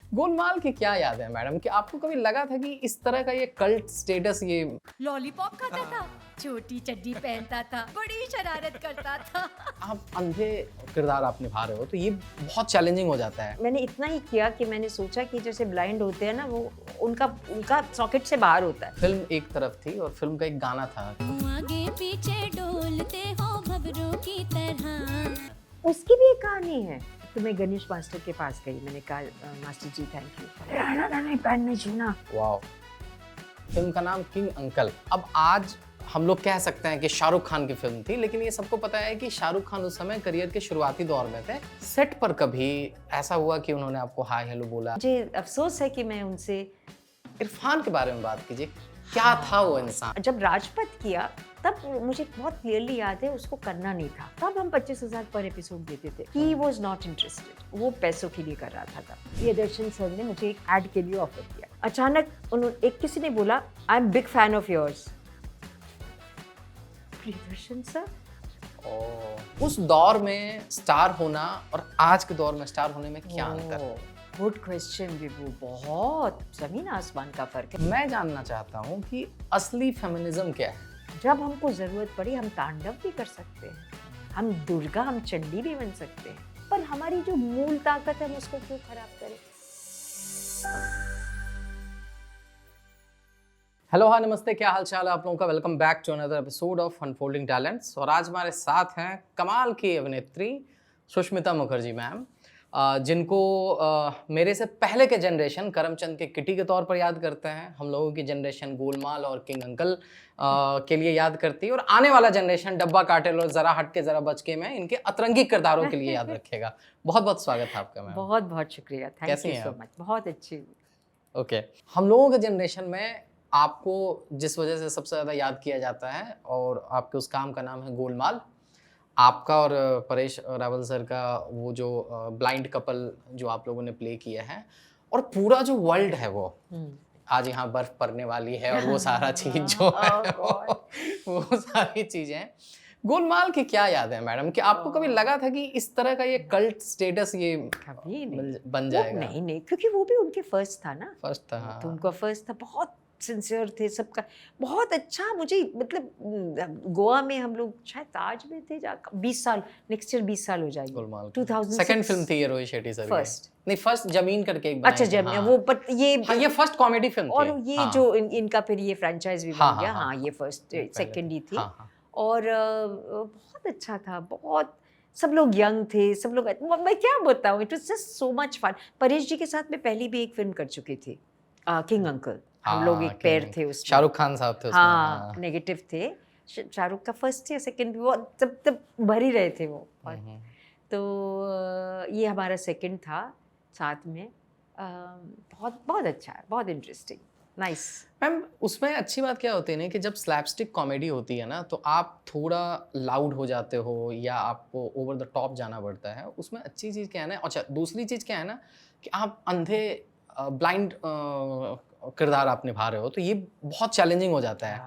गोलमाल की क्या याद है मैडम कि आपको कभी लगा था कि इस तरह का ये कल्ट स्टेटस ये लॉलीपॉप खाता था, छोटी चड्डी पहनता था, बड़ी शरारत करता था। आप अंधे किरदार आप निभा रहे हो तो ये बहुत चैलेंजिंग हो जाता है। मैंने इतना ही किया कि मैंने सोचा कि जैसे ब्लाइंड होते हैं ना, वो उनका उनका सॉकेट से बाहर होता है। फिल्म एक तरफ थी और फिल्म का एक गाना था। आगे पीछे डोलते हो भवरों की तरह। उसकी भी एक कहानी है। तो मैं गणेश मास्टर के पास गई, मैंने कहा master ji thank you, Rana ने पैर में छूना। वाह। फिल्म का नाम किंग अंकल। अब आज हम लोग कह सकते हैं कि शाहरुख खान की फिल्म थी, लेकिन ये सबको पता है कि शाहरुख खान उस समय करियर के शुरुआती दौर में थे। सेट पर कभी ऐसा हुआ कि उन्होंने आपको हाय हेलो बोला? मुझे अफसोस है कि मैं उनसे, इरफान के बारे में बात कीजिए, क्या था वो इंसान? जब राजपथ किया तब मुझे बहुत क्लियरली याद है उसको करना नहीं था। तब हम 25,000 पर एपिसोड देते थे। ही वॉज नॉट इंटरेस्टेड, वो पैसों के लिए कर रहा था तब। प्रियदर्शन सर ने मुझे एक एड के लिए ऑफर किया। अचानक उन्होंने किसी ने बोला I am big fan of yours. Priyadarshan sir. उस दौर में स्टार होना और आज के दौर में स्टार होने में क्या अंतर है? गुड क्वेश्चन विभू, बहुत जमीन आसमान का फर्क है। मैं जानना चाहता हूँ कि असली फेमिनिज्म क्या है? जब हमको जरूरत पड़ी हम तांडव भी कर सकते हैं, हम दुर्गा, हम चंडी भी बन सकते हैं, पर हमारी जो मूल ताकत है हम उसको क्यों खराब करें? हेलो हाँ नमस्ते, क्या हाल चाल है आप लोगों का? Welcome back to another episode of unfolding talents. और आज हमारे साथ हैं कमाल की अभिनेत्री सुष्मिता मुखर्जी मैम, जिनको मेरे से पहले के जनरेशन करमचंद के किटी के तौर पर याद करते हैं, हम लोगों की जनरेशन गोलमाल और किंग अंकल के लिए याद करती है, और आने वाला जनरेशन डब्बा काटेल और जरा हट के जरा बच के में इनके अतरंगी किरदारों के लिए याद रखेगा। बहुत बहुत स्वागत है आपका मैम। बहुत बहुत शुक्रिया, थैंक कैसी यू हैं सो आप? मच। बहुत अच्छी। ओके। हम लोगों के जनरेशन में आपको जिस वजह से सबसे ज़्यादा याद किया जाता है और आपके उस काम का नाम है गोलमाल। आपका और परेश रावल सर का वो जो ब्लाइंड कपल जो आप लोगों ने प्ले किया है, और पूरा जो वर्ल्ड है वो आज यहाँ बर्फ पड़ने वाली है और वो सारा चीज़ जो है वो सारी चीज़ें हैं। गोलमाल की क्या याद है मैडम कि आपको कभी लगा था कि इस तरह का ये कल्ट स्टेटस ये कभी नहीं बन वो, जाएगा? नहीं, क्योंकि वो भी उनके फर्स्ट था ना। फर्स्ट था, हाँ। तो उनका फर्स्ट था, बहुत सिंसियर थे सबका, बहुत अच्छा। मुझे मतलब गोवा में हम लोग शायद ताज में थे, जा 20 साल, नेक्स्ट ईयर 20 साल हो जाएंगे। गोलमाल 2006 सेकंड फिल्म थी ये रोहित शेट्टी सर की। फर्स्ट। नहीं, फर्स्ट जमीन करके एक अच्छा बनाई थी, जब हाँ। वो पर ये हाँ, ये फर्स्ट कॉमेडी फिल्म और थी। ये हाँ। जो इनका फिर ये फ्रेंचाइज भी हाँ, बन गया। हाँ, हाँ, हाँ, ये फर्स्ट पहले सेकंड थी। ही थी। हाँ, हाँ। और बहुत अच्छा था, बहुत। सब लोग यंग थे, सब लोग, मैं क्या बताऊँ, it was just so much fun. Paresh ji के साथ मैं पहले भी एक फिल्म कर चुकी थी, किंग अंकल। हम लोग एक पेयर थे उसमें। शाहरुख खान साहब थे उसमें। हाँ, नेगेटिव थे। शाहरुख का फर्स्ट या सेकंड भी, वो तब तब भर ही रहे थे वो। और तो ये हमारा सेकंड था साथ में। बहुत बहुत अच्छा है, बहुत इंटरेस्टिंग, नाइस। मैम, उसमें अच्छी बात क्या होती है ना कि जब स्लैपस्टिक कॉमेडी होती है ना तो आप थोड़ा लाउड हो जाते हो या आपको ओवर द टॉप जाना पड़ता है। उसमें अच्छी चीज़ क्या है ना, अच्छा दूसरी चीज़ क्या है ना कि आप अंधे ब्लाइंड किरदार आप निभा रहे हो, तो ये बहुत चैलेंजिंग हो जाता है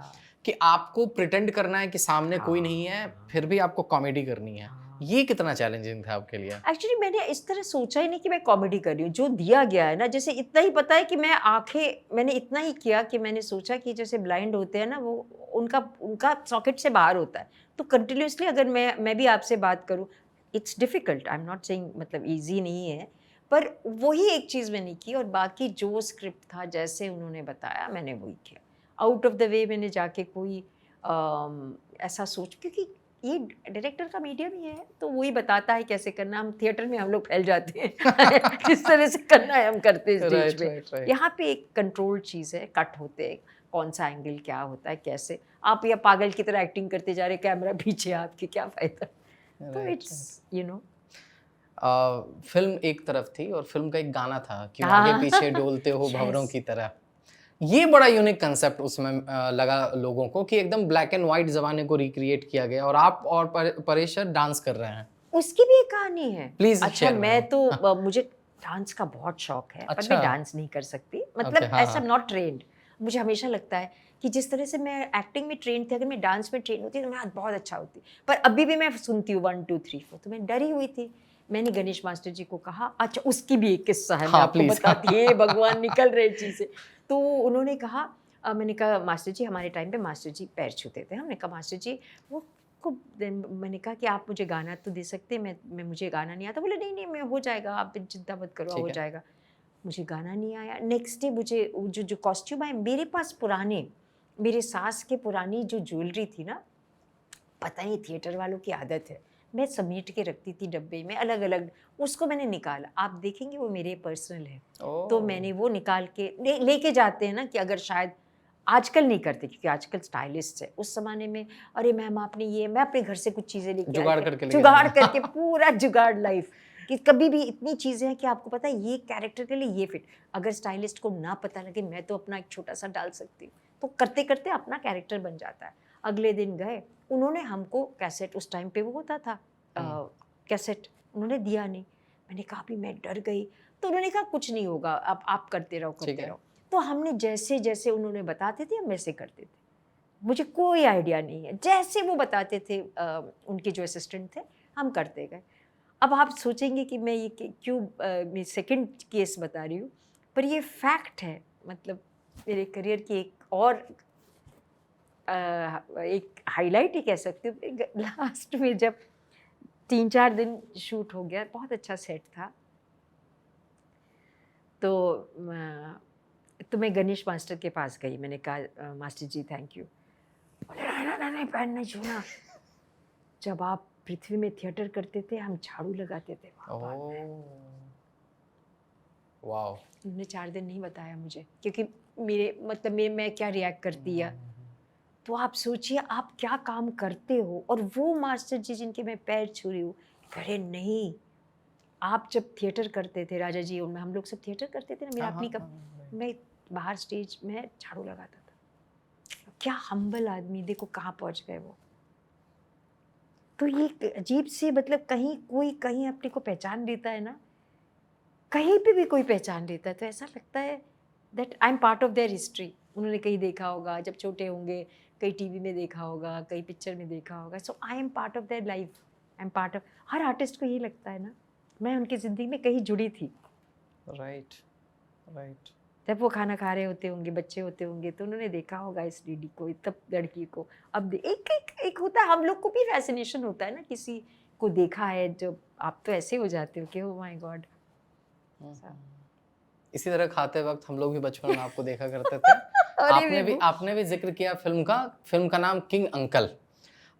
कि आपको प्रिटेंड करना है कि सामने कोई नहीं है, फिर भी आपको कॉमेडी करनी है। ये कितना चैलेंजिंग था आपके लिए? एक्चुअली मैंने इस तरह सोचा ही नहीं कि मैं कॉमेडी कर रही हूँ। जो दिया गया है ना, जैसे इतना ही पता है कि मैंने इतना ही किया कि मैंने सोचा कि जैसे ब्लाइंड होते हैं ना, वो उनका उनका सॉकेट से बाहर होता है। तो कंटिन्यूसली अगर मैं भी आपसे बात करूँ, it's difficult, I am not saying मतलब ईजी नहीं है, पर वही एक चीज़ मैंने की। और बाकी जो स्क्रिप्ट था, जैसे उन्होंने बताया, मैंने वही किया। आउट ऑफ द वे मैंने जाके कोई ऐसा सोच, क्योंकि ये डायरेक्टर का मीडियम ही है, तो वही बताता है कैसे करना। हम थिएटर में हम लोग फैल जाते हैं किस तरह से करना है हम करते हैं स्टेज पे। राइट। यहाँ पे एक कंट्रोल चीज़ है, कट होते हैं, कौन सा एंगल क्या होता है, कैसे आप या पागल की तरह एक्टिंग करते जा रहे, कैमरा पीछे, आपकी क्या फ़ायदा। तो इट्स फिल्म एक तरफ थी और फिल्म का एक गाना था, क्यों हाँ। आगे पीछे डोलते हो भंवरों Yes. की तरह। ये बड़ा यूनिक कंसेप्ट उसमें लगा लोगों को कि एकदम ब्लैक एंड व्हाइट जमाने को रिक्रिएट किया गया और आप और परेश सर डांस कर रहे हैं। उसकी भी एक कहानी है। Please अच्छा, share मैं मैम। तो मुझे डांस का बहुत शौक है, पर अच्छा। मैं डांस नहीं कर सकती, मतलब Okay, हाँ, ऐसा हाँ। Not trained. मुझे हमेशा लगता है कि जिस तरह से मैं एक्टिंग में ट्रेन थी, अगर मैं डांस में ट्रेन होती तो मैं बहुत अच्छा होती। पर अभी भी मैं सुनती हूँ 1 2 3 4, तो मैं डरी हुई थी। मैंने गणेश मास्टर जी को कहा, अच्छा उसकी भी एक किस्सा है, मैं हाँ, आपको please। बताती है, भगवान निकल रहे चीज़ें। तो उन्होंने कहा मैंने कहा मास्टर जी हमारे टाइम पे मास्टर जी पैर छूते थे। हमने कहा मास्टर जी वो को मैंने कहा कि आप मुझे गाना तो दे सकते हैं, मैं मुझे गाना नहीं आता। बोले नहीं नहीं मैं हो जाएगा, आप चिंता मत करो, ठीक हो है। जाएगा। मुझे गाना नहीं आया। नेक्स्ट डे मुझे जो कॉस्ट्यूम आए, मेरे पास पुराने, मेरे सास के पुरानी जो ज्वेलरी थी ना, पता नहीं थिएटर वालों की आदत है, मैं समेट के रखती थी डब्बे में अलग अलग, उसको मैंने निकाला। आप देखेंगे वो मेरे पर्सनल है। तो ओह! मैंने वो निकाल के लेके जाते हैं ना कि अगर शायद आजकल नहीं करते क्योंकि आजकल स्टाइलिस्ट है। उस ज़माने में अरे मैम आपने ये, मैं अपने घर से कुछ चीज़ें लेके जुगाड़ आई थी, करके लेके जुगाड़ जाना। करके पूरा जुगाड़ लाइफ कि कभी भी इतनी चीज़ें हैं कि आपको पता है ये कैरेक्टर के लिए ये फिट, अगर स्टाइलिस्ट को ना पता लगे मैं तो अपना एक छोटा सा डाल सकती हूँ। तो करते करते अपना कैरेक्टर बन जाता है। अगले दिन गए, उन्होंने हमको कैसेट, उस टाइम पे वो होता था कैसेट, उन्होंने दिया नहीं। मैंने कहा भी मैं डर गई। तो उन्होंने कहा कुछ नहीं होगा, आप करते रहो ठीक करते है। रहो। तो हमने जैसे जैसे उन्होंने बताते थे हम वैसे करते थे। मुझे कोई आइडिया नहीं है, जैसे वो बताते थे उनके जो असिस्टेंट थे हम करते गए। अब आप सोचेंगे कि मैं ये क्यों मैं सेकंड केस बता रही हूँ, पर ये फैक्ट है। मतलब मेरे करियर की एक और एक हाईलाइट ही कह सकती हूँ। लास्ट में जब 3-4 दिन शूट हो गया, बहुत अच्छा सेट था, तो मैं गणेश मास्टर के पास गई। मैंने कहा मास्टर जी थैंक यू। बोले नहीं नहीं पैर नहीं छूना। जब आप पृथ्वी में थिएटर करते थे हम झाड़ू लगाते थे वहाँ पर। ओह! वॉव! उन्होंने 4 दिन नहीं बताया मुझे क्योंकि मेरे मतलब मैं क्या रिएक्ट करती है। तो आप सोचिए आप क्या काम करते हो, और वो मास्टर जी जिनके मैं पैर छू रही हूँ, अरे नहीं, आप जब थिएटर करते थे राजा जी, उनमें हम लोग सब थिएटर करते थे ना, मेरा हाँ, अपनी हाँ, हाँ। मैं बाहर स्टेज में झाड़ू लगाता था। क्या हम्बल आदमी, देखो कहाँ पहुँच गए वो। तो ये एक अजीब सी, मतलब कहीं कोई कहीं अपने को पहचान लेता है ना, कहीं पे भी कोई पहचान लेता है, तो ऐसा लगता है that I am part of there history. उन्होंने कहीं देखा होगा जब छोटे होंगे, कहीं टीवी में देखा होगा, कहीं पिक्चर में देखा होगा। So I am part of their life, I am part of, हर आर्टिस्ट को यही लगता है ना, मैं उनकी ज़िंदगी में कहीं जुड़ी थी। Right, right. जब वो खाना खा रहे होते होंगे, बच्चे होते होंगे, तो उन्होंने देखा होगा इस लेडी को, तब लड़की को। अब एक होता है, हम लोग को भी फैसिनेशन होता है ना, किसी को देखा है जब, आप तो ऐसे हो जाते हो कि ओह माय गॉड। इसी तरह खाते वक़्त हम लोग भी बचपन में आपको देखा करते थे। अरे आपने भी ज़िक्र किया फ़िल्म का नाम किंग अंकल।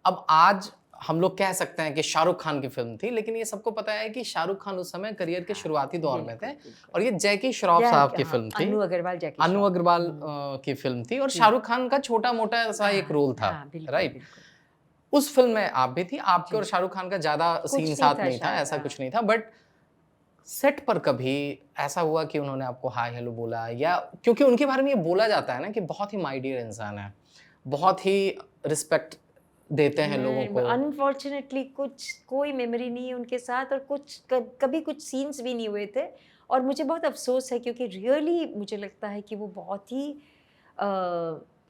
अब आज हम लोग कह सकते हैं कि शाहरुख खान की फ़िल्म थी, लेकिन ये सबको पता है कि शाहरुख खान उस समय करियर के शुरुआती दौर में थे और ये जैकी श्रॉफ साहब की फ़िल्म थी। अनु अग्रवाल, जैकी अनु श्रॉफ। अग्रवाल की फ़िल्म थी और शाहरुख खान का छोटा-मोटा ऐसा एक रोल था, हाँ, बिल्कुल, राइट? बिल्कुल। उस फ़िल्म में आप भी थी, आपके जी। और शाहरुख खान का ज़्यादा कुछ सीन नहीं साथ था नहीं था, शायद, ऐसा हाँ। कुछ नहीं था, बट सेट पर कभी ऐसा हुआ कि उन्होंने आपको हाय हेलो बोला, या क्योंकि उनके बारे में ये बोला जाता है ना कि बहुत ही माय डियर इंसान है, बहुत ही रिस्पेक्ट देते हैं लोगों को। अनफॉर्चुनेटली कुछ कोई मेमोरी नहीं है उनके साथ, और कुछ कभी कुछ सीन्स भी नहीं हुए थे, और मुझे बहुत अफसोस है क्योंकि रियली मुझे लगता है कि वो बहुत ही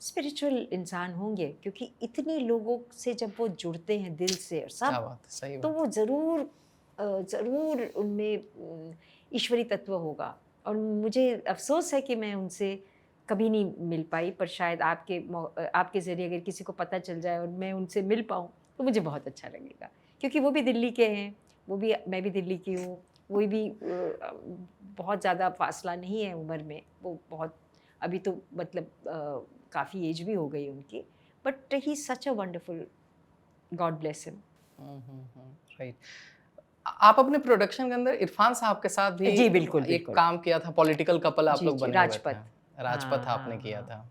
स्पिरिचुअल इंसान होंगे, क्योंकि इतने लोगों से जब वो जुड़ते हैं दिल से और क्या सब, बात है, सही तो बात। वो ज़रूर उनमें ईश्वरी तत्व होगा। और मुझे अफसोस है कि मैं उनसे कभी नहीं मिल पाई, पर शायद आपके ज़रिए अगर किसी को पता चल जाए और मैं उनसे मिल पाऊँ तो मुझे बहुत अच्छा लगेगा, क्योंकि वो भी दिल्ली के हैं, मैं भी दिल्ली की हूँ। वो भी बहुत ज़्यादा फासला नहीं है उम्र में, वो बहुत अभी तो मतलब काफ़ी एज भी हो गई उनकी, but he is such a wonderful, God bless him. Right. आप अपने प्रोडक्शन के अंदर इरफान साहब के साथ भी जी, बिल्कुल, एक बिल्कुल। काम किया था, पॉलिटिकल कपल आप जी, लोग जी, बने हुए थे, राजपथ। राजपथ हाँ, आपने हाँ, किया हाँ। था।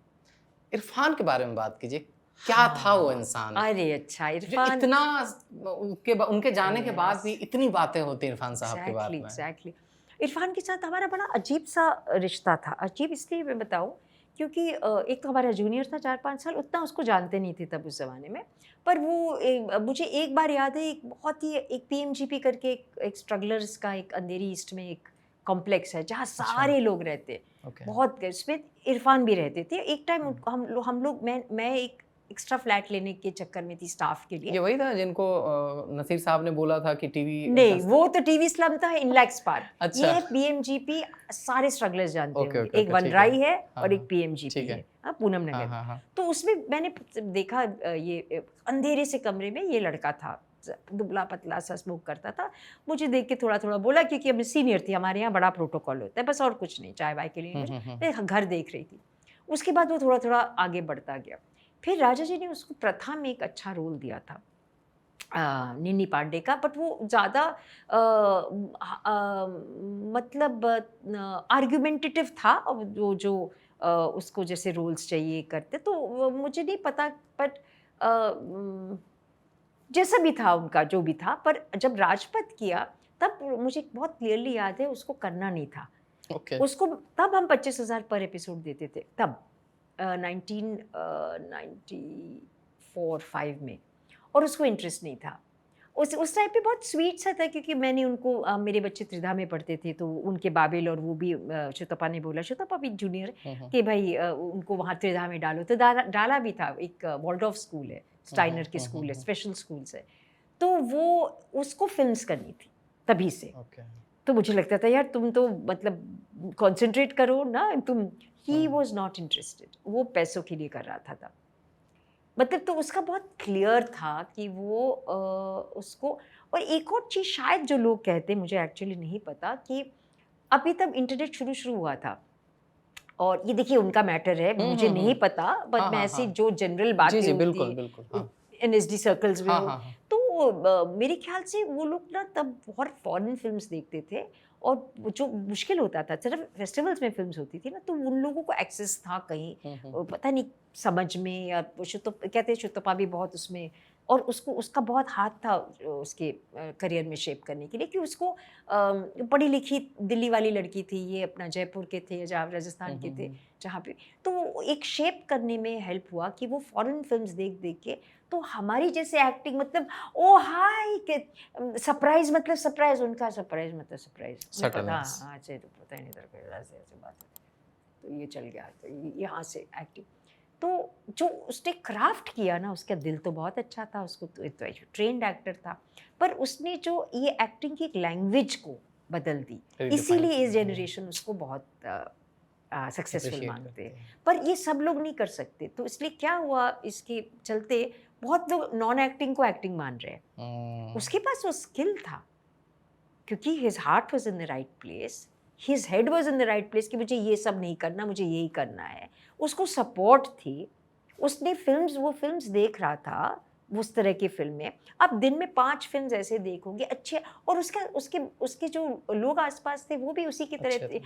इरफान के बारे में बात कीजिए, क्या था वो हाँ, इंसान अरे अच्छा जो इरफान, इतना उनके जाने के बाद यस, भी इतनी बातें होती इरफान साहब के बारे एग्जैक्टली में? एग्जैक्टली। इरफान के साथ हमारा बड़ा अजीब सा रिश्ता था। अजीब इसलिए मैं बताऊं क्योंकि एक तो हमारा जूनियर था 4-5 साल, उतना उसको जानते नहीं थे तब उस ज़माने में। पर वो मुझे एक बार याद है, एक बहुत ही एक पीएमजीपी करके एक स्ट्रगलर्स का एक अंधेरी ईस्ट में एक कॉम्प्लेक्स है जहाँ अच्छा, सारे लोग रहते, ओके। बहुत उसमें इरफान भी रहते थे। एक टाइम हम लोग मैं एक एक्स्ट्रा फ्लैट लेने के चक्कर में थी स्टाफ के लिए। ये वही था जिनको नसीर साहब ने बोला था कि टीवी नहीं, वो तो टीवी स्लम था इन लैक्स पार। अच्छा। ये पीएमजीपी सारे स्ट्रगलर्स जानते ओके, होंगे। ओके, एक ओके, ठीक वनराई है। है हाँ, और एक हाँ, पीएमजीपी ठीक है। है, पूनम हाँ, नगर। हाँ, हाँ। तो उसमें मैंने देखा ये अंधेरे से कमरे में ये लड़का था, दुबला पतला सा, स्मोक करता था। मुझे देख के थोड़ा थोड़ा बोला, क्योंकि अब सीनियर थी, हमारे यहाँ बड़ा प्रोटोकॉल होता है, बस और कुछ नहीं, चाय वाय के लिए मैं घर देख रही थी। उसके बाद वो थोड़ा थोड़ा आगे बढ़ता गया। फिर राजा जी ने उसको प्रथा में एक अच्छा रोल दिया था, निन्नी पांडे का, बट वो ज़्यादा मतलब आर्ग्यूमेंटेटिव था। और वो जो उसको जैसे रोल्स चाहिए करते, तो मुझे नहीं पता, बट जैसा भी था उनका, जो भी था। पर जब राजपथ किया तब मुझे बहुत क्लियरली याद है, उसको करना नहीं था। ओके। उसको तब हम 25,000 पर एपिसोड देते थे, तब 1994-5 में, और उसको इंटरेस्ट नहीं था। उस टाइम पे बहुत स्वीट सा था, क्योंकि मैंने उनको मेरे बच्चे त्रिधा में पढ़ते थे, तो उनके बाबेल और वो भी शुतपा ने बोला, शुतपा भी जूनियर, कि भाई उनको वहाँ त्रिधा में डालो, तो डाला भी था। एक वॉल्डॉर्फ स्कूल है, स्टाइनर के स्कूल है, स्पेशल स्कूल्स है, तो वो उसको फिल्म्स करनी थी तभी से। तो मुझे लगता था यार तुम तो मतलब कंसंट्रेट करो ना तुम। ही वॉज नॉट इंटरेस्टेड, वो पैसों के लिए कर रहा था तब, मतलब। तो उसका बहुत क्लियर था कि वो उसको। और एक और चीज़ शायद जो लोग कहते, मुझे एक्चुअली नहीं पता, कि अभी तब इंटरनेट शुरू हुआ था, और ये देखिए उनका मैटर है, मुझे नहीं पता, बट मैं ऐसी जो जनरल बातें जी, होती बिल्कुल, बिल्कुल, हाँ। NSD सर्कल्स में हाँ, हो, हाँ, हाँ। तो मेरे ख्याल से वो लोग ना तब बहुत फॉरेन फिल्म्स देखते थे, और वो जो मुश्किल होता था, सिर्फ फेस्टिवल्स में फिल्म्स होती थी ना, तो उन लोगों को एक्सेस था कहीं, पता नहीं पता नहीं, या कहते शुतपा भी बहुत उसमें, और उसका बहुत हाथ था उसके करियर में शेप करने के लिए, कि उसको पढ़ी लिखी दिल्ली वाली लड़की थी, ये अपना जयपुर के थे, जहाँ राजस्थान के थे, जहाँ पे, तो एक शेप करने में हेल्प हुआ कि वो फॉरेन फिल्म्स देख देख के, तो हमारी जैसे एक्टिंग, मतलब ओ हाय के सरप्राइज, मतलब सरप्राइज, उनका सरप्राइज मतलब सरप्राइज, हाँ हाँ, तो पता ही नहीं था, ऐसे ऐसे बात है, तो ये चल गया, तो यहाँ से एक्टिंग। तो जो उसने क्राफ्ट किया ना, उसका दिल तो बहुत अच्छा था, उसको तो ट्रेंड एक्टर था, पर उसने जो ये एक्टिंग की एक लैंग्वेज को बदल दी, इसीलिए इस जनरेशन उसको बहुत सक्सेसफुल मानते हैं। पर ये सब लोग नहीं कर सकते, तो इसलिए क्या हुआ, इसके चलते बहुत लोग नॉन एक्टिंग को एक्टिंग मान रहे हैं। उसके पास वो स्किल था, क्योंकि his heart was in the right place, his head was in the right place, कि मुझे ये सब नहीं करना, मुझे यही करना है। उसको सपोर्ट थी, उसने वो फिल्म्स देख रहा था, उस तरह की फिल्में। अब दिन में 5 फिल्म्स ऐसे देखोगे अच्छे, और उसके जो लोग आसपास थे वो भी उसी की तरह थे,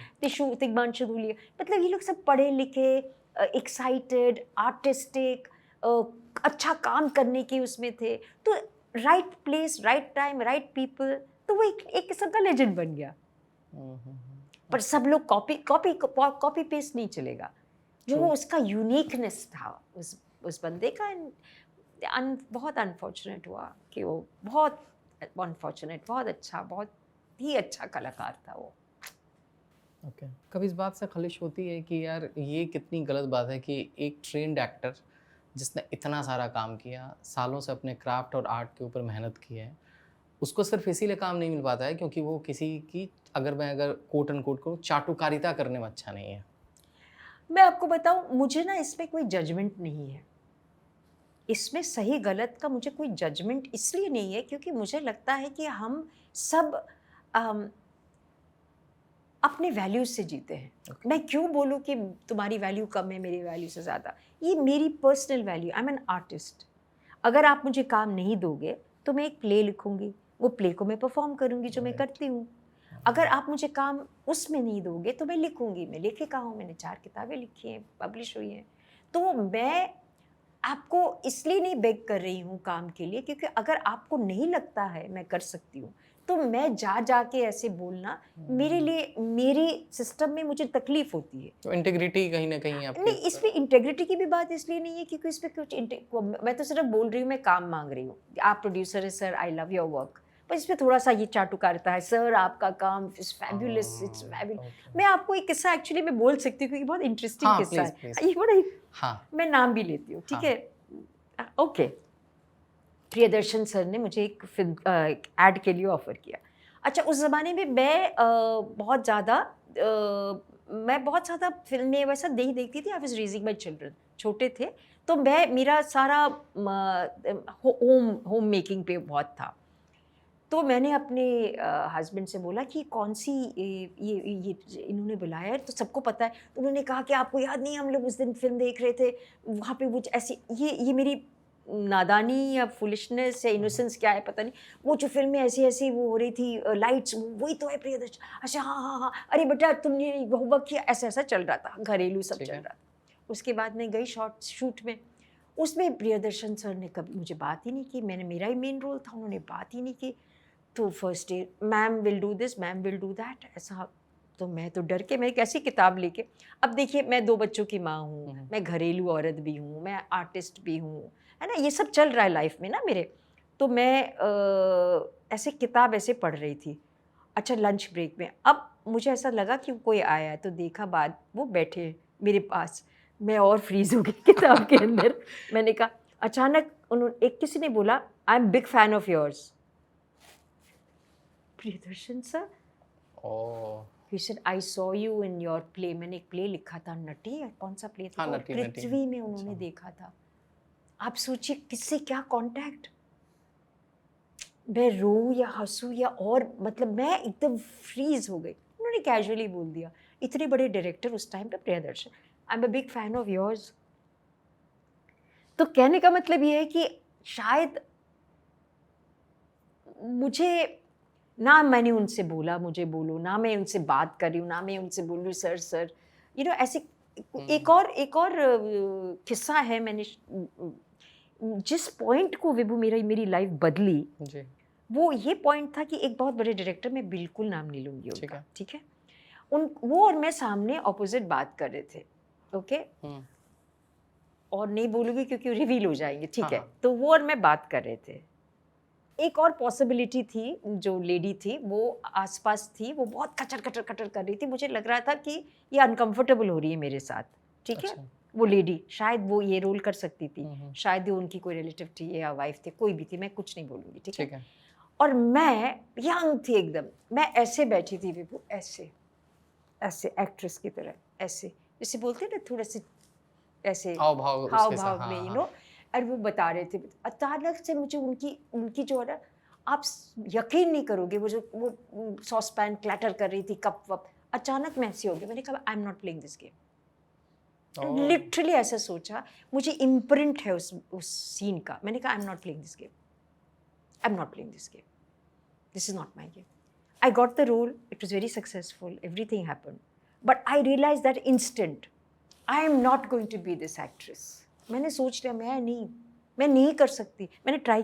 तिग्मांशु धूलिया, मतलब ये लोग सब पढ़े लिखे, एक्साइटेड, आर्टिस्टिक, अच्छा काम करने के उसमें थे, तो right place, right time, right people, तो वो एक किस्म का लेजेंड बन गया। पर सब लोग कॉपी पेस्ट नहीं चलेगा, वो उसका यूनिकनेस था उस बंदे का। बहुत अनफॉर्चुनेट हुआ कि वो बहुत अनफॉर्चुनेट, बहुत ही अच्छा कलाकार था वो। ओके। कभी इस बात से खलिश होती है कि यार ये कितनी गलत बात है कि एक ट्रेंड एक्टर जिसने इतना सारा काम किया, सालों से अपने क्राफ्ट और आर्ट के ऊपर मेहनत की है, उसको सिर्फ इसीलिए काम नहीं मिल पाता है क्योंकि वो किसी की, अगर कोट एंड कोट को चाटुकारिता करने में अच्छा नहीं है। मैं आपको बताऊं, मुझे ना इसमें कोई जजमेंट नहीं है, इसमें सही गलत का मुझे कोई जजमेंट इसलिए नहीं है क्योंकि मुझे लगता है कि हम सब अपने वैल्यूज से जीते हैं। मैं क्यों बोलूँ कि तुम्हारी वैल्यू कम है मेरी वैल्यू से ज़्यादा, ये मेरी personal value. I am an artist. अगर आप मुझे काम नहीं दोगे तो मैं एक प्ले लिखूंगी, वो प्ले को मैं परफॉर्म करूंगी जो मैं करती हूँ। अगर आप मुझे काम उसमें नहीं दोगे तो मैं लिखूंगी। मैं लेखिका हूँ, मैंने 4 किताबें लिखी हैं, पब्लिश हुई हैं। तो मैं आपको इसलिए नहीं बेग कर रही हूँ काम के लिए क्योंकि अगर आपको नहीं लगता है मैं कर सकती हूँ तो मैं जा के ऐसे बोलना मेरे लिए, मेरे सिस्टम में मुझे तकलीफ होती है। तो इंटेग्रिटी कहीं ना कहीं आपकी, नहीं, इसमें इंटेग्रिटी की भी बात इसलिए नहीं है क्योंकि इसमें कुछ मैं तो सिर्फ बोल रही हूँ, मैं काम मांग रही हूँ। आप प्रोड्यूसर है sir, I love your work, पर इसमें थोड़ा सा ये चाटुकारिता है, सर आपका काम इज फैबुलस, इट्स फैबुलस। मैं आपको एक किस्सा एक्चुअली मैं बोल सकती हूँ क्योंकि बहुत इंटरेस्टिंग किस्सा है ये, बड़ा मैं नाम भी लेती हूँ, ठीक है। ओके, प्रियदर्शन सर ने मुझे एक फिल्म एड के लिए ऑफ़र किया। अच्छा, उस ज़माने में मैं बहुत ज़्यादा फ़िल्में वैसा नहीं देखती थी। I was raising my children, छोटे थे, तो मेरा सारा होम मेकिंग पे बहुत था। तो मैंने अपने हस्बैंड से बोला कि कौन सी ये इन्होंने बुलाया है, तो सबको पता है। तो उन्होंने कहा कि आपको याद नहीं है, हम लोग उस दिन फ़िल्म देख रहे थे, वहाँ पे वो ऐसी ये मेरी नादानी या फुलिशनेस या इनोसेंस क्या है पता नहीं, वो जो फ़िल्म में ऐसी वो हो रही थी, लाइट्स, वही तो है प्रियदर्शन। अच्छा, हाँ, अरे बेटा तुमने होमवर्क किया, ऐसा चल रहा था, घरेलू सब ठीक चल है। रहा था। उसके बाद मैं गई शूट में, उसमें प्रियदर्शन सर ने कभी मुझे बात ही नहीं की। मेरा ही मेन रोल था, उन्होंने बात ही नहीं की। तो first day, ma'am will do this, ma'am will do that, ऐसा। तो मैं तो डर के, मैं एक ऐसी किताब लेके, अब देखिए मैं 2 बच्चों की माँ हूँ, मैं घरेलू औरत भी हूँ, मैं आर्टिस्ट भी हूँ, है ना, ये सब चल रहा है लाइफ में ना मेरे। तो मैं ऐसे किताब ऐसे पढ़ रही थी। अच्छा, लंच ब्रेक में अब मुझे ऐसा लगा कि कोई आया है, तो देखा बाद वो बैठे मेरे पास, मैं और फ्रीज हो गई किताब के अंदर। मैंने कहा, अचानक एक किसी ने बोला, I am big fan of yours. Priyadarshan sir, oh! He said I saw you in your play. मैंने एक प्ले लिखा था, नटी, कौन सा प्ले था, हाँ, और नटी, नटी। पृथ्वी में उन्होंने अच्छा। देखा था। आप सोचिए किससे क्या कांटेक्ट, मैं रो या हंसू या और मतलब मैं एकदम फ्रीज हो गई। उन्होंने कैजुअली बोल दिया, इतने बड़े डायरेक्टर उस टाइम पे, Priyadarshan, I am a big fan of yours. तो कहने का मतलब ये है कि शायद मुझे, ना मैंने उनसे बोला मुझे बोलो, ना मैं उनसे बात कर रही हूँ, ना मैं उनसे बोल रही हूँ सर, ऐसे। एक और किस्सा है, मैंने जिस पॉइंट को विभू मेरी लाइफ बदली, जी, वो ये पॉइंट था कि एक बहुत बड़े डायरेक्टर, मैं बिल्कुल नाम नहीं लूँगी ठीक उनका, है। ठीक है? वो और मैं सामने ऑपोजिट बात कर रहे थे, ओके? हुँ। और नहीं बोलूँगी क्योंकि रिवील हो जाएंगे, ठीक हाँ, है? हाँ। तो वो और मैं बात कर रहे थे। एक और पॉसिबिलिटी थी, जो लेडी थी वो आसपास थी, वो बहुत कचर कर रही थी। मुझे लग रहा था कि ये अनकंफर्टेबल हो रही है मेरे साथ, ठीक है? अच्छा। वो लेडी, शायद वो ये रोल कर सकती थी, हुँ, हुँ। शायद वो उनकी कोई रिलेटिव थी या वाइफ थी, कोई भी थी, मैं कुछ नहीं बोलूँगी, ठीक है? ठीक है। और मैं यंग थी एकदम, मैं ऐसे बैठी थी विभू, ऐसे एक्ट्रेस की तरह, ऐसे, जैसे बोलते हैं ना थोड़ा सी ऐसे हाव-भाव हाव उसके साथ, भाव में, हाँ, हाँ। और वो बता रहे थे। अचानक से मुझे उनकी जो है ना, आप यकीन नहीं करोगे, वो सॉस पैन क्लैटर कर रही थी, कप वप, अचानक मैं ऐसी हो गई। मैंने कहा, आई am not playing this game. Oh! Literally ऐसा सोचा, मुझे इम्प्रिंट है उस सीन का। मैंने कहा, आई am not playing this game, I am not playing this game, this is not my game. I got the role, it was very successful, everything happened. But I realized that instant, I am not going to be this actress. मैंने सोच लिया, मैं नहीं कर सकती। मैंने try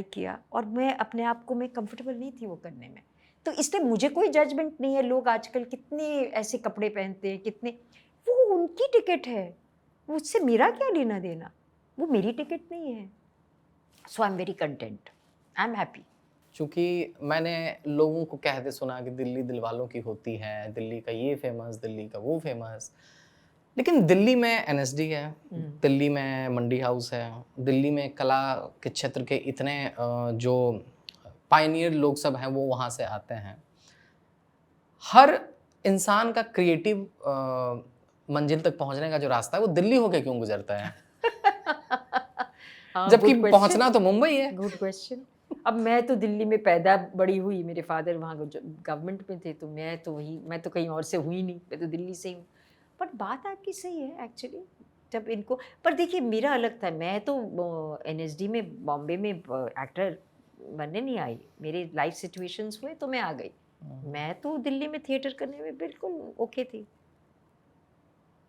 किया और मैं अपने आप को, मैं कंफर्टेबल नहीं थी वो करने में। तो इसलिए मुझे कोई जजमेंट नहीं है। लोग आजकल कितने ऐसे कपड़े पहनते हैं, कितने, वो उनकी टिकट है, उससे मेरा क्या लेना देना, वो मेरी टिकट नहीं है। So I am very content, I am happy. चूँकि मैंने लोगों को कहते सुना कि दिल्ली दिलवालों की होती है, दिल्ली का ये फ़ेमस, दिल्ली का वो फ़ेमस। लेकिन दिल्ली में एनएसडी है, दिल्ली में मंडी हाउस है, दिल्ली में कला के क्षेत्र के इतने जो पायनियर लोग सब हैं, वो वहाँ से आते हैं। हर इंसान का क्रिएटिव मंजिल तक पहुँचने का जो रास्ता है, वो दिल्ली होके क्यों गुज़रता है? जबकि पहुँचना तो मुंबई है। Good question. अब मैं तो दिल्ली में पैदा बड़ी हुई, मेरे फादर वहाँ गवर्नमेंट में थे, तो मैं तो कहीं और से हुई नहीं, मैं तो दिल्ली से ही हूँ। बट बात आपकी सही है एक्चुअली। जब इनको, पर देखिए मेरा अलग था, मैं तो एनएसडी में, बॉम्बे में एक्टर बनने नहीं आई। मेरे लाइफ सिचुएशंस हुए तो मैं आ गई। मैं तो दिल्ली में थिएटर करने में बिल्कुल ओके थी,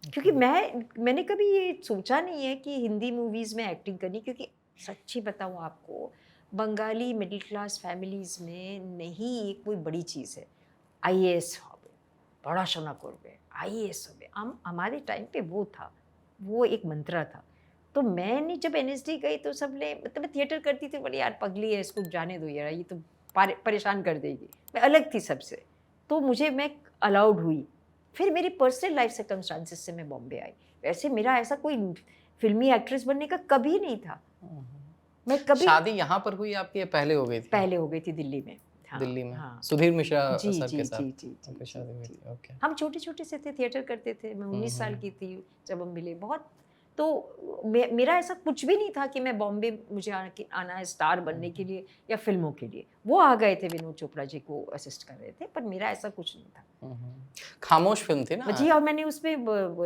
क्योंकि मैंने कभी ये सोचा नहीं है कि हिंदी मूवीज़ में एक्टिंग करनी, क्योंकि सच्ची बताऊँ आपको, बंगाली मिडिल क्लास फैमिलीज़ में नहीं ये कोई बड़ी चीज़ है। आईएएस হবে, पढ़ाशोना করবে, आईएएस হবে। हमारे टाइम पे वो था, वो एक मंत्रा था। तो मैंने जब एनएसडी गई तो सबने, मतलब मैं थिएटर करती थी, बोले यार पगली है, इसको जाने दो यार, ये तो परेशान कर देगी। मैं अलग थी सबसे, तो मैं अलाउड हुई। फिर मेरी पर्सनल लाइफ सर्कमस्टांसेस से मैं बॉम्बे आई। वैसे मेरा ऐसा कोई फिल्मी एक्ट्रेस बनने का कभी नहीं था। मैं कभी शादी यहाँ पर हुई आपकी या पहले हो गई थी? पहले हो गई थी दिल्ली में। हाँ, दिल्ली में हाँ। सुधीर मिश्रा जी सर जी के जी साथ जी जी आपकी जी, शादी हुई जी। थी। ओके। हम छोटे छोटे से थे, थिएटर करते थे। मैं 19 साल की थी जब हम मिले। बहुत तो मेरा ऐसा कुछ भी नहीं था कि मैं बॉम्बे मुझे आना है स्टार बनने के लिए या फिल्मों के लिए। वो आ गए थे, विनोद चोपड़ा जी को असिस्ट कर रहे थे, पर मेरा ऐसा कुछ नहीं था। खामोश फिल्म थी ना? जी, और मैंने उसमें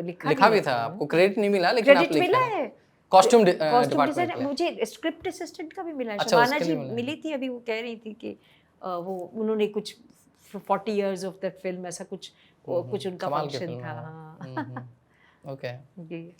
लिखा लिखा भी है। था, आपको क्रेडिट नहीं मिला लेकिन आप क्रेडिट मिला लिखे। है। कॉस्ट्यूम कॉस्ट्यूम डिपार्टमेंट डिजाइनर, के लिए। मुझे स्क्रिप्ट असिस्टेंट का भी मिला है। अच्छा, शबाना उसके जी लिए मिला है। मिली थी अभी, वो कह रही थी कि वो उन्होंने कुछ 40 इयर्स ऑफ दैट फिल्म ऐसा कुछ कुछ उनका कमाल की फंक्शन फिल्म था। है। हाँ। ओके। जी।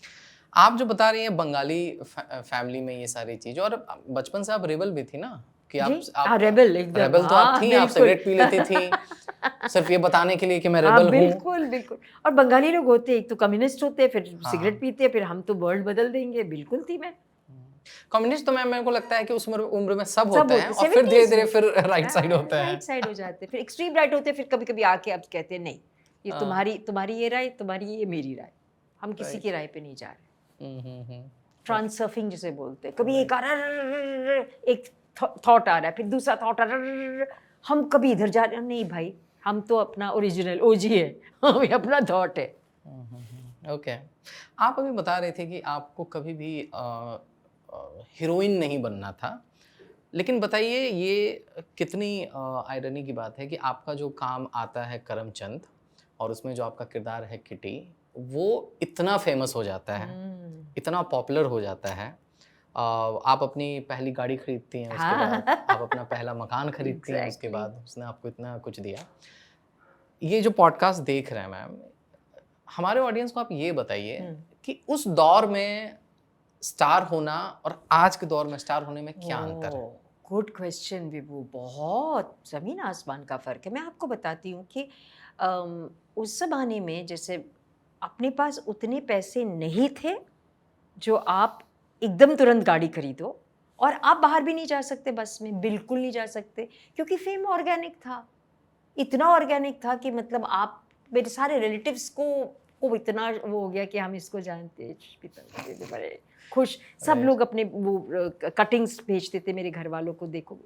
आप जो बता रही हैं बंगाली फैमिली में ये सारी चीजें, और बचपन से आप रेबल भी थी ना कि जी, आप हाँ, रेबल एकदम। रेबल तो आप हाँ, थी, आप बिल्कुल। सिगरेट पी लेती थी सिर्फ ये बताने के लिए कि मैं हाँ, रेबल हूँ। बिल्कुल बिल्कुल। और बंगाली लोग होते हैं, एक तो कम्युनिस्ट होते हैं, फिर हाँ। सिगरेट पीते हैं, फिर हम तो वर्ल्ड बदल देंगे। बिल्कुल थी मैं। कम्युनिस्ट तो मैं, मेरे को लगता है कि उस उम्र में सब सब होते हैं, होते और फिर धीरे 70s धीरे में। फिर राइट साइड होते हैं। राइट साइड हो जाते हैं, फिर एक्सट्रीम राइट होते हैं, फिर कभी कभी आके अब कहते हैं नहीं, ये हाँ। तुम्हारी ये राय, तुम्हारी ये मेरी राय, हम किसी Right. की राय पे नहीं जा रहे। हम्म। ट्रांसर्फिंग जिसे बोलते हैं। कभी एक आ रहा, एक थॉट आ रहा है, फिर दूसरा थॉट आ रहा, हम कभी इधर जा रहे हैं। नहीं भाई, हम तो अपना ओरिजिनल ओजी है, हमें अपना थॉट है। ओके। आप अभी बता रहे थे कि आपको कभी भी हीरोइन नहीं बनना था, लेकिन बताइए ये कितनी आयरनी की बात है कि आपका जो काम आता है करमचंद, और उसमें जो आपका किरदार है किटी, वो इतना फेमस हो जाता है, इतना पॉपुलर हो जाता है। आप अपनी पहली गाड़ी खरीदती हैं, उसके हाँ। बाद आप अपना पहला मकान खरीदती हैं, उसके Exactly. बाद उसने आपको इतना कुछ दिया। ये जो पॉडकास्ट देख रहे हैं मैम, हमारे ऑडियंस को आप ये बताइए कि उस दौर में स्टार होना और आज के दौर में स्टार होने में क्या अंतर है? गुड क्वेश्चन विभू, बहुत ज़मीन आसमान का फ़र्क है। मैं आपको बताती हूँ कि उस ज़माने में जैसे अपने पास उतने पैसे नहीं थे जो आप एकदम तुरंत गाड़ी खरीदो, और आप बाहर भी नहीं जा सकते बस में, बिल्कुल नहीं जा सकते, क्योंकि फेम ऑर्गेनिक था। इतना ऑर्गेनिक था कि मतलब आप, मेरे सारे रिलेटिव्स को इतना वो हो गया कि हम इसको जानते हैं, बड़े खुश सब Right. लोग अपने वो कटिंग्स भेजते थे मेरे घर वालों को, देखो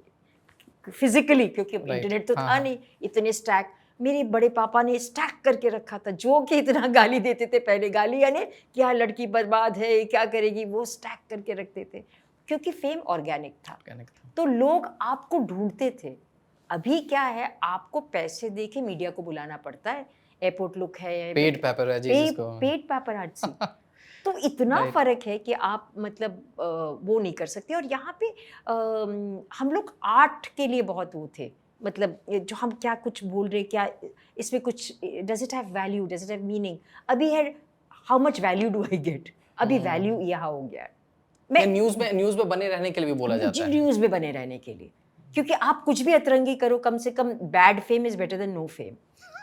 फिजिकली, क्योंकि इंटरनेट तो हाँ, था हाँ। नहीं। इतने स्टैक मेरे बड़े पापा ने स्टैक करके रखा था, जो कि इतना गाली देते थे पहले, गाली यानी क्या लड़की बर्बाद है, क्या करेगी, वो स्टैक करके रखते थे, क्योंकि फेम ऑर्गेनिक था। तो लोग आपको ढूंढते थे। अभी क्या है, आपको पैसे दे के मीडिया को बुलाना पड़ता है, एयरपोर्ट लुक है, पेड पेपरजी जिसको पेड पेपराजी। तो इतना Right. फर्क है कि आप मतलब वो नहीं कर सकते। और यहाँ पे हम लोग आर्ट के लिए बहुत वो थे, मतलब ये जो हम क्या कुछ बोल रहे, क्या इसमें कुछ does it have value, does it have meaning. अभी है how much value do I get, अभी वैल्यू यहाँ हो गया है। मैं न्यूज़ में बने रहने के लिए भी बोला जाता है। न्यूज़ में बने रहने के लिए, क्योंकि आप कुछ भी अतरंगी करो, कम से कम bad fame is better than no fame.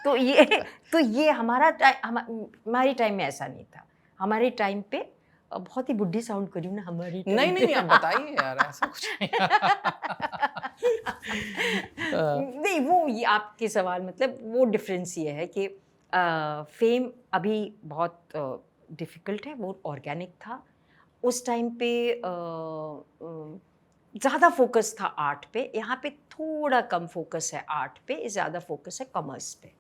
तो ये हमारी टाइम में ऐसा नहीं था। हमारे टाइम पे बहुत ही बुढ़ी साउंड करी ना, हमारी टाइम नहीं आप बताइए यार, ऐसा कुछ नहीं, वो ये आपके सवाल, मतलब वो डिफरेंस ये है कि फेम अभी बहुत डिफ़िकल्ट है, वो ऑर्गेनिक था। उस टाइम पे ज़्यादा फोकस था आर्ट पे, यहाँ पे थोड़ा कम फोकस है आर्ट पे, ज़्यादा फोकस है कॉमर्स पे,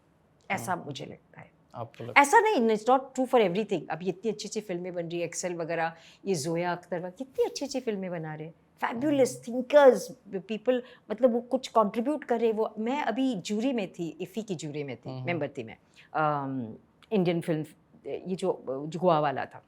ऐसा मुझे लगता है। आपको ऐसा नहीं, it's not true for everything. अब इतनी अच्छी अच्छी फिल्में बन रही है, एक्सेल वगैरह, ये जोया अख्तर वगैरह कितनी अच्छी अच्छी फिल्में बना रहे हैं, फैबुलस थिंकर्स पीपल, मतलब वो कुछ कंट्रीब्यूट कर रहे। वो मैं अभी जूरी में थी, इफ़ी की जूरी में थी, मेंबर थी मैं, इंडियन फिल्म, ये जो गोवा वाला था।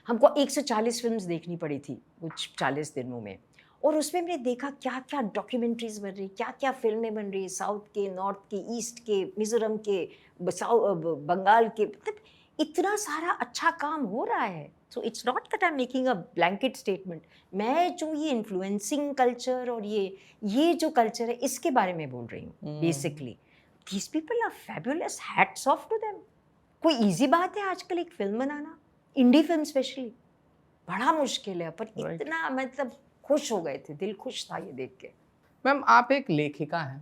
हमको 140 फिल्म्स देखनी पड़ी थी कुछ 40 दिनों में, और उसमें मैंने देखा क्या क्या डॉक्यूमेंट्रीज बन रही, क्या क्या फिल्में बन रही, साउथ के, नॉर्थ के, ईस्ट के, मिजोरम के, बंगाल के, मतलब इतना सारा अच्छा काम हो रहा है। So it's not that I am making a blanket statement. मैं जो ये इन्फ्लुएंसिंग कल्चर और ये जो कल्चर है, इसके बारे में बोल रही हूँ basically. These people are fabulous, hats off to them. कोई इजी बात है आजकल एक फिल्म बनाना, इंडी फिल्म स्पेशली, बड़ा मुश्किल है, पर इतना मतलब खुश हो गए थे, दिल खुश था ये देख के। मैम, आप एक लेखिका हैं,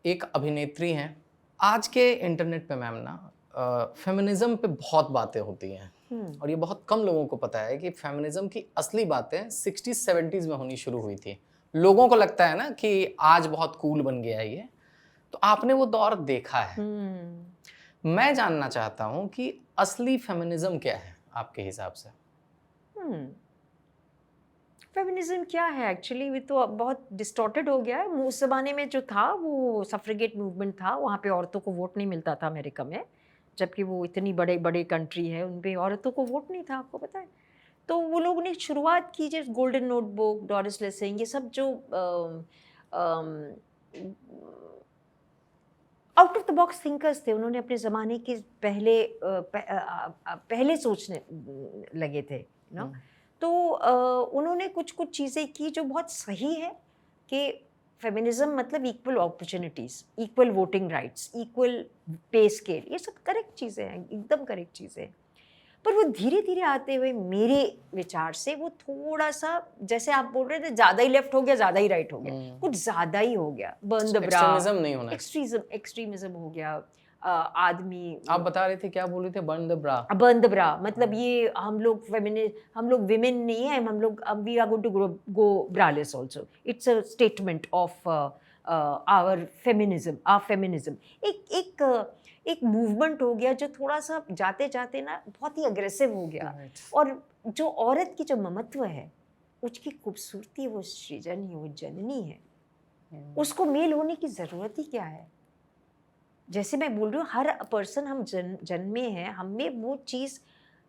एक अभिनेत्री हैं। आज के इंटरनेट पे मैम ना, फेमिनिज्म पे बहुत बातें होती हैं हम्म, और ये बहुत कम लोगों को पता है कि फेमिनिज्म की असली बातें 60s 70s में होनी शुरू हुई थी। लोगों को लगता है ना कि आज बहुत कूल बन गया है ये, तो आपने वो दौर देखा है। हम्म, मैं जानना चाहता हूँ कि असली फेमिनिज्म क्या है आपके हिसाब से। फेमिनिज्म क्या है एक्चुअली, ये तो अब बहुत डिस्टॉर्टेड हो गया है। उस ज़माने में जो था वो सफ्रेगेट मूवमेंट था, वहाँ पे औरतों को वोट नहीं मिलता था अमेरिका में, जबकि वो इतनी बड़े बड़े कंट्री है, उन पे औरतों को वोट नहीं था, आपको पता है। तो वो लोगों ने शुरुआत की, जैसे गोल्डन नोटबुक, डॉरिस लेसिंग, ये सब जो out of the box thinkers थे, उन्होंने अपने ज़माने के पहले सोचने लगे थे, ना। तो उन्होंने कुछ कुछ चीज़ें की जो बहुत सही है, कि फेमिनिज्म मतलब equal opportunities, equal voting rights, equal pay scale, ये सब करेक्ट चीज़ें हैं, एकदम करेक्ट चीज़ें हैं। पर वो धीरे धीरे आते हुए मेरे विचार से वो थोड़ा सा, जैसे आप बोल रहे थे, ज़्यादा ही लेफ्ट हो गया, ज़्यादा ही राइट हो गया, कुछ ज़्यादा ही हो गया, बर्न द ब्रा, एक्सट्रीमिज्म नहीं होना है। एक्सट्रीमिज्म हो गया। आदमी आप बता रहे थे, क्या बोल रहे थे? बर्न द ब्रा। बंद ब्रा मतलब ये हम लोग हम लोग विमेन नहीं है, हम लोग we are going to go braless also. It's a statement of our feminism. एक एक एक मूवमेंट हो गया जो थोड़ा सा जाते जाते ना बहुत ही अग्रेसिव हो गया। और जो औरत की जो ममत्व है, उसकी खूबसूरती, वो सृजन ही, वो जननी है, उसको मेल होने की ज़रूरत ही क्या है। जैसे मैं बोल रही हूँ, हर पर्सन हम जन्मे हैं, हमें वो चीज़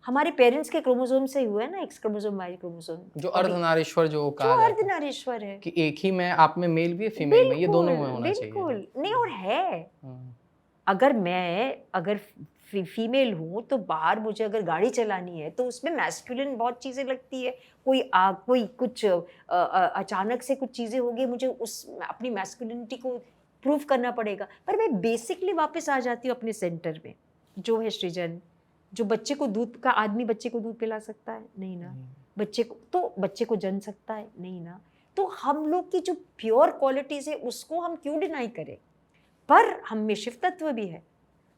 हमारे पेरेंट्स के क्रोमोसोम से हुआ है ना, एक्स क्रोमोसोम, वाई क्रोमोसोम, जो अर्धनारीश्वर जो जो कहा जाता है अर्धनारीश्वर है। कि एक ही में आप में मेल भी है, फीमेल में, ये दोनों में होना चाहिए। बिल्कुल नहीं, और है। हम्म, अगर फीमेल हूँ तो बाहर मुझे अगर गाड़ी चलानी है तो उसमें मैस्कुलिन बहुत चीज़ें लगती है। कोई कुछ अचानक से कुछ चीज़ें हो गई, मुझे उस अपनी मैस्कुलिनिटी को प्रूव करना पड़ेगा। पर मैं बेसिकली वापस आ जाती हूँ अपने सेंटर में, जो है सृजन। जो बच्चे को दूध का, आदमी बच्चे को दूध पिला सकता है? नहीं ना। बच्चे को जन सकता है? नहीं ना। तो हम लोग की जो प्योर क्वालिटीज़ है उसको हम क्यों डिनाई करें? पर हम में शिव तत्व भी है।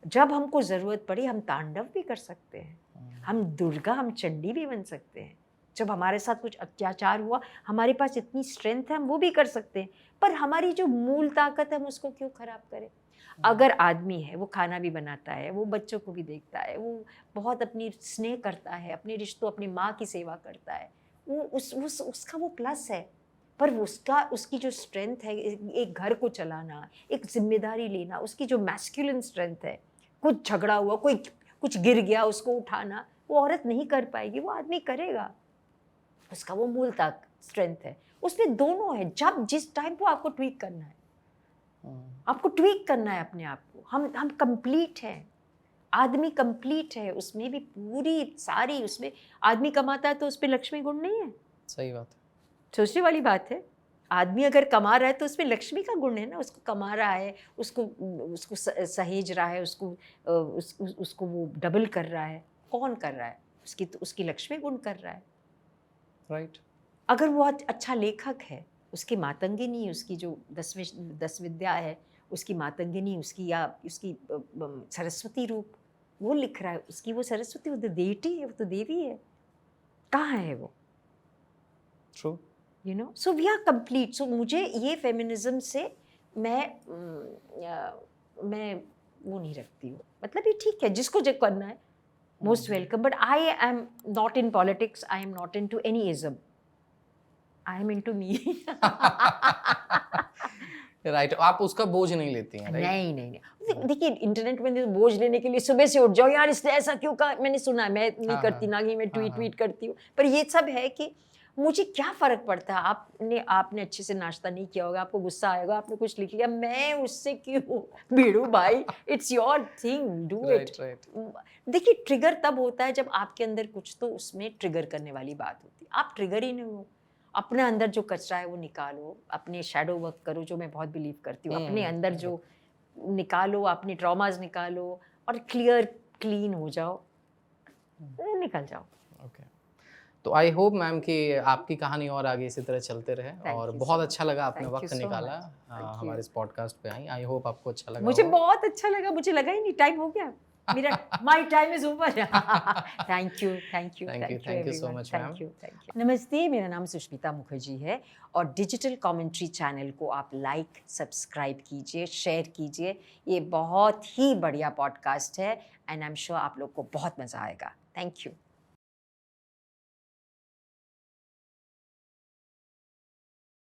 जब हमको ज़रूरत पड़ी हम तांडव भी कर सकते हैं, हम दुर्गा, हम चंडी भी बन सकते हैं। जब हमारे साथ कुछ अत्याचार हुआ, हमारे पास इतनी स्ट्रेंथ है, हम वो भी कर सकते हैं। पर हमारी जो मूल ताकत है, हम उसको क्यों खराब करें? अगर आदमी है, वो खाना भी बनाता है, वो बच्चों को भी देखता है, वो बहुत अपनी स्नेह करता है, अपने रिश्तों, अपनी माँ की सेवा करता है, वो उसका वो प्लस है। पर उसकी जो स्ट्रेंथ है, एक घर को चलाना, एक जिम्मेदारी लेना, उसकी जो मैस्कुलिन स्ट्रेंथ है, कुछ झगड़ा हुआ, कोई कुछ गिर गया, उसको उठाना, वो औरत नहीं कर पाएगी, वो आदमी करेगा। उसका वो मूल स्ट्रेंथ है, उसमें दोनों है। जब जिस टाइम को आपको ट्वीक करना है, आपको ट्वीक करना है अपने आप को। हम कंप्लीट हैं, आदमी कंप्लीट है, उसमें भी पूरी सारी, उसमें आदमी कमाता है तो उस पर लक्ष्मी गुण नहीं है। सही बात है। सोचने वाली बात है। आदमी अगर कमा रहा है तो उसमें लक्ष्मी का गुण है ना, उसको कमा रहा है, उसको सहेज रहा है, उसको वो डबल कर रहा है। कौन कर रहा है? उसकी लक्ष्मी गुण कर रहा है। राइट। अगर वो अच्छा लेखक है, उसकी मातंगिनी, उसकी जो 10 विद्या है, उसकी मातंगिनी, उसकी सरस्वती रूप वो लिख रहा है, उसकी वो सरस्वती, वो तो देवी है, वो तो देवी है। कहाँ है वो? True. So we are complete. So मुझे ये फेमिनिज्म से मैं वो नहीं रखती हूँ। मतलब ये ठीक है, जिसको जो करना है, most welcome. But I am not in politics, I am not into any ism, I am into me. Right, आप उसका बोझ नहीं लेती हैं, राइट? नहीं। देखिए, इंटरनेट में बोझ लेने के लिए सुबह से उठ जाओ, यार इसने ऐसा क्यों कहा, मैंने सुना, मैं नहीं करती ना ही मैं ट्वीट करती हूँ। पर ये सब है कि मुझे क्या फ़र्क पड़ता है। आपने अच्छे से नाश्ता नहीं किया होगा, आपको गुस्सा आएगा, आपने कुछ लिख लिया, मैं उससे क्यों भिड़ूं भाई? It's your thing, do it. देखिए, ट्रिगर तब होता है जब आपके अंदर कुछ तो उसमें ट्रिगर करने वाली बात होती है। आप ट्रिगर ही नहीं हो। अपने अंदर जो कचरा है वो निकालो, अपने शैडो वर्क करो, जो मैं बहुत बिलीव करती हूँ। अपने अंदर जो निकालो, अपने ट्रॉमास निकालो और क्लीन हो जाओ, निकल जाओ। ओके। तो आई होप मैम कि आपकी कहानी और आगे इसी तरह चलते रहे, और बहुत अच्छा लगा आपने वक्त निकाला, हमारे इस पॉडकास्ट पे आई। आई होप आपको अच्छा लगा। मुझे बहुत अच्छा लगा, मुझे लगा ही नहीं टाइम हो गया। मेरा my time is over. Thank you Thank you so much, ma'am. Thank you. नमस्ते, मेरा नाम सुष्मिता मुखर्जी है और डिजिटल कमेंट्री चैनल को आप लाइक सब्सक्राइब कीजिए, शेयर कीजिए। ये बहुत ही बढ़िया पॉडकास्ट है एंड आई एम श्योर आप लोग को बहुत मज़ा आएगा। Thank you.